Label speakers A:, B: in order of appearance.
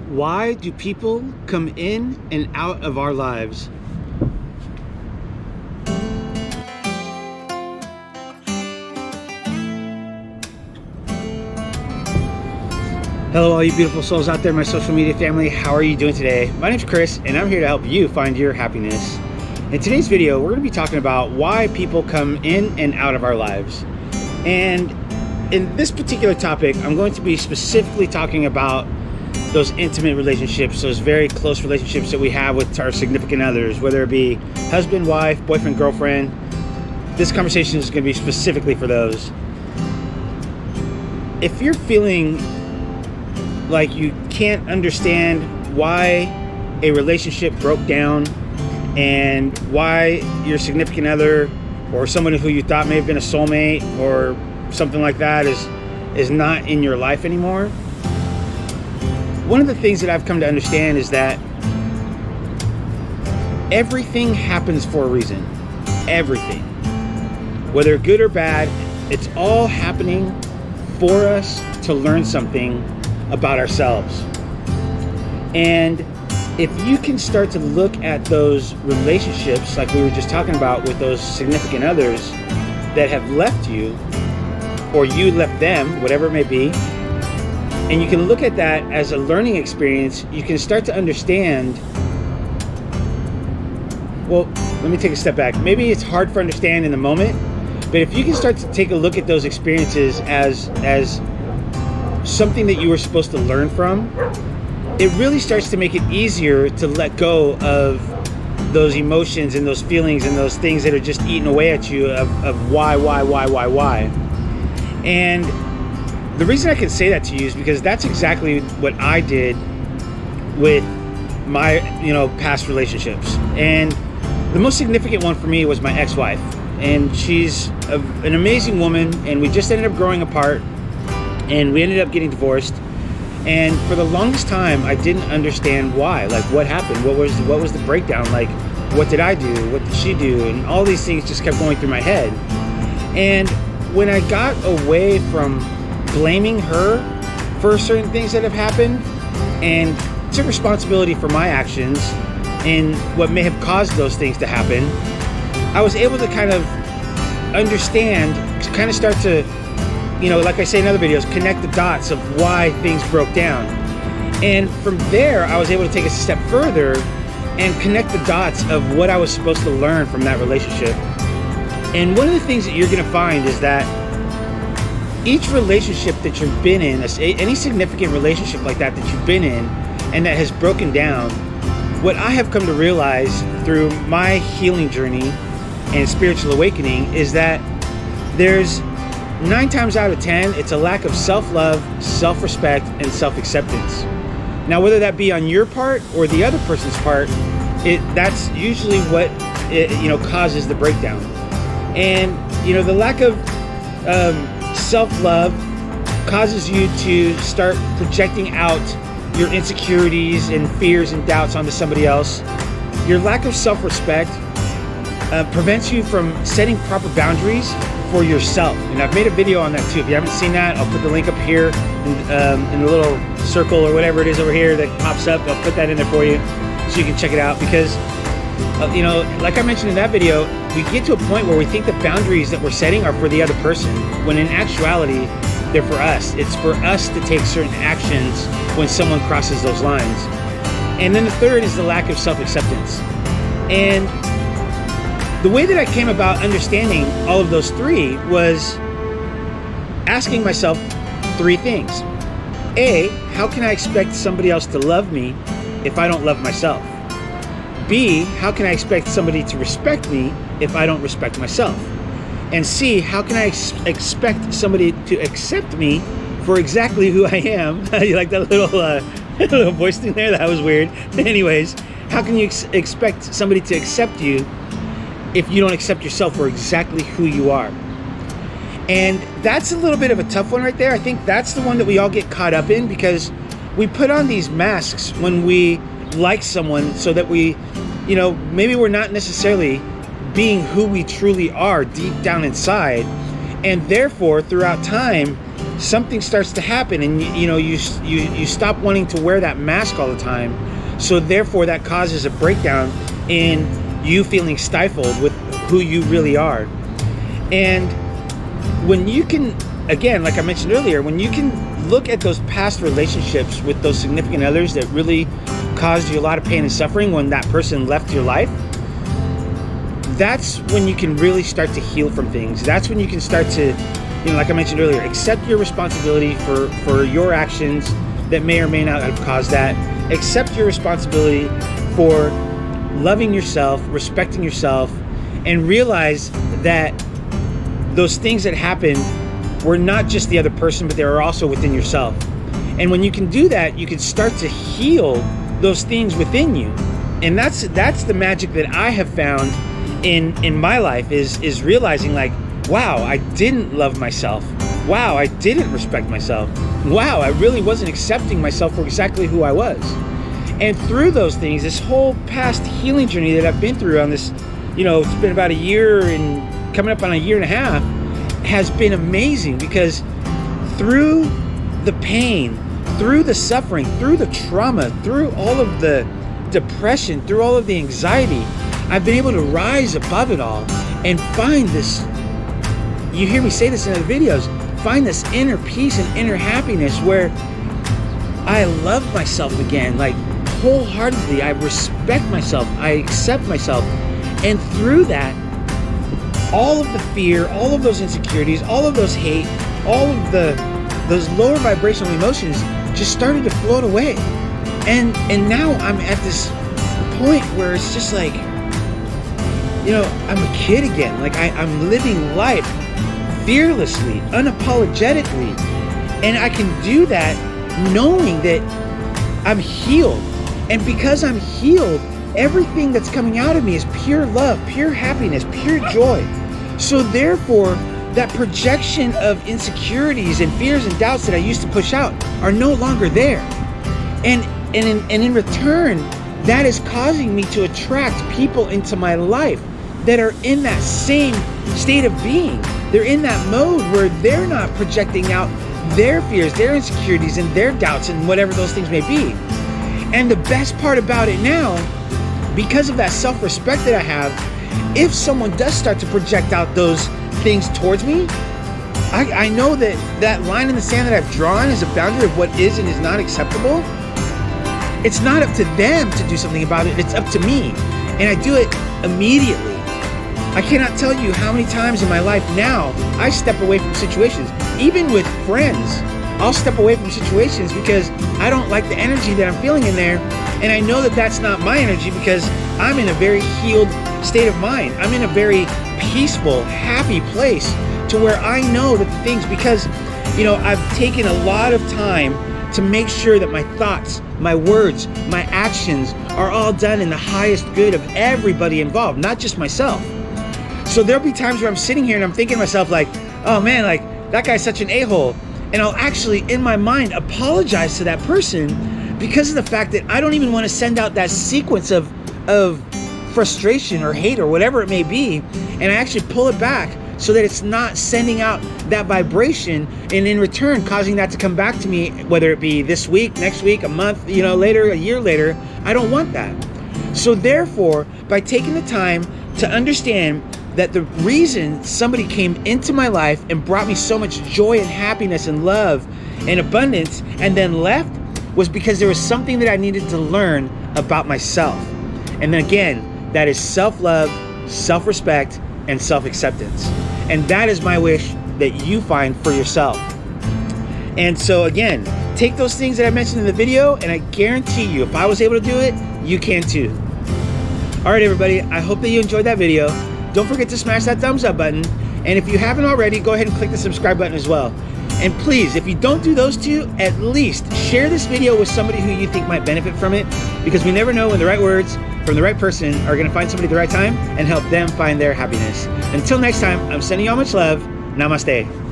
A: Why do people come in and out of our lives? Hello, all you beautiful souls out there, my social media family. How are you doing today? My name's Chris, and I'm here to help you find your happiness. In today's video, we're going to be talking about why people come in and out of our lives. And in this particular topic, I'm going to be specifically talking about those intimate relationships, those very close relationships that we have with our significant others, whether it be husband, wife, boyfriend, girlfriend. This conversation is going to be specifically for those. If you're feeling like you can't understand why a relationship broke down and why your significant other or someone who you thought may have been a soulmate or something like that is not in your life anymore, one of the things that I've come to understand is that everything happens for a reason. Everything. Whether good or bad, it's all happening for us to learn something about ourselves. And if you can start to look at those relationships like we were just talking about with those significant others that have left you, or you left them, whatever it may be, and you can look at that as a learning experience, you can start to understand, well, let me take a step back. Maybe it's hard for understand in the moment, but if you can start to take a look at those experiences as something that you were supposed to learn from, it really starts to make it easier to let go of those emotions and those feelings and those things that are just eating away at you of why. And the reason I can say that to you is because that's exactly what I did with my, past relationships. And the most significant one for me was my ex-wife. And she's an amazing woman, and we just ended up growing apart, and we ended up getting divorced. And for the longest time, I didn't understand why. Like, what happened? What was the breakdown? Like, what did I do? What did she do? And all these things just kept going through my head. And when I got away from blaming her for certain things that have happened and took responsibility for my actions and what may have caused those things to happen, I was able to kind of understand, to kind of start to, like I say in other videos, connect the dots of why things broke down. And from there, I was able to take a step further and connect the dots of what I was supposed to learn from that relationship. And one of the things that you're going to find is that each relationship that you've been in, any significant relationship like that you've been in and that has broken down, what I have come to realize through my healing journey and spiritual awakening is that there's 9 times out of 10, it's a lack of self-love, self-respect, and self-acceptance. Now, whether that be on your part or the other person's part, that's usually what causes the breakdown. And the lack of self-love causes you to start projecting out your insecurities and fears and doubts onto somebody else. Your lack of self-respect prevents you from setting proper boundaries for yourself. And I've made a video on that too. If you haven't seen that, I'll put the link up here in the little circle or whatever it is over here that pops up. I'll put that in there for you so you can check it out, because like I mentioned in that video, we get to a point where we think the boundaries that we're setting are for the other person, when in actuality, they're for us. It's for us to take certain actions when someone crosses those lines. And then the third is the lack of self-acceptance. And the way that I came about understanding all of those three was asking myself 3 things. A, how can I expect somebody else to love me if I don't love myself? B, how can I expect somebody to respect me if I don't respect myself? And C, how can I expect somebody to accept me for exactly who I am? You like that little voice thing there? That was weird. Anyways, how can you expect somebody to accept you if you don't accept yourself for exactly who you are? And that's a little bit of a tough one right there. I think that's the one that we all get caught up in, because we put on these masks when we like someone so that we, maybe we're not necessarily being who we truly are deep down inside. And therefore, throughout time, something starts to happen, and you stop wanting to wear that mask all the time. So therefore, that causes a breakdown in you feeling stifled with who you really are. And when you can, again, like I mentioned earlier, when you can look at those past relationships with those significant others that really caused you a lot of pain and suffering when that person left your life, that's when you can really start to heal from things. That's when you can start to, like I mentioned earlier, accept your responsibility for your actions that may or may not have caused that. Accept your responsibility for loving yourself, respecting yourself, and realize that those things that happened were not just the other person, but they were also within yourself. And when you can do that, you can start to heal those things within you. And that's the magic that I have found in my life is realizing, like, wow, I didn't love myself. Wow, I didn't respect myself. Wow, I really wasn't accepting myself for exactly who I was. And through those things, this whole past healing journey that I've been through on this, it's been about a year and coming up on a year and a half, has been amazing, because through the pain, through the suffering, through the trauma, through all of the depression, through all of the anxiety, I've been able to rise above it all and find this, you hear me say this in other videos, find this inner peace and inner happiness where I love myself again, like wholeheartedly. I respect myself, I accept myself. And through that, all of the fear, all of those insecurities, all of those hate, all of those lower vibrational emotions just started to float away. And now I'm at this point where it's just like, I'm a kid again. Like I'm living life fearlessly, unapologetically. And I can do that knowing that I'm healed. And because I'm healed, everything that's coming out of me is pure love, pure happiness, pure joy. So therefore, that projection of insecurities and fears and doubts that I used to push out are no longer there. And in return, that is causing me to attract people into my life that are in that same state of being. They're in that mode where they're not projecting out their fears, their insecurities, and their doubts, and whatever those things may be. And the best part about it now, because of that self-respect that I have, if someone does start to project out those things towards me, I know that line in the sand that I've drawn is a boundary of what is and is not acceptable. It's not up to them to do something about it. It's up to me. And I do it immediately. I cannot tell you how many times in my life now I step away from situations. Even with friends, I'll step away from situations because I don't like the energy that I'm feeling in there. And I know that that's not my energy because I'm in a very healed state of mind. I'm in a very peaceful, happy place to where I know that the things, because, I've taken a lot of time to make sure that my thoughts, my words, my actions are all done in the highest good of everybody involved, not just myself. So there'll be times where I'm sitting here and I'm thinking to myself like, oh man, like that guy's such an a-hole. And I'll actually, in my mind, apologize to that person because of the fact that I don't even want to send out that sequence of frustration or hate or whatever it may be. And I actually pull it back so that it's not sending out that vibration, and in return causing that to come back to me, whether it be this week, next week, a month, later, a year later. I don't want that. So therefore, by taking the time to understand that the reason somebody came into my life and brought me so much joy and happiness and love and abundance and then left was because there was something that I needed to learn about myself. And then again, that is self-love, self-respect, and self-acceptance. And that is my wish that you find for yourself. And so again, take those things that I mentioned in the video, and I guarantee you, if I was able to do it, you can too. All right, everybody, I hope that you enjoyed that video. Don't forget to smash that thumbs up button. And if you haven't already, go ahead and click the subscribe button as well. And please, if you don't do those two, at least share this video with somebody who you think might benefit from it, because we never know when the right words from the right person are going to find somebody at the right time and help them find their happiness. Until next time, I'm sending you all much love. Namaste.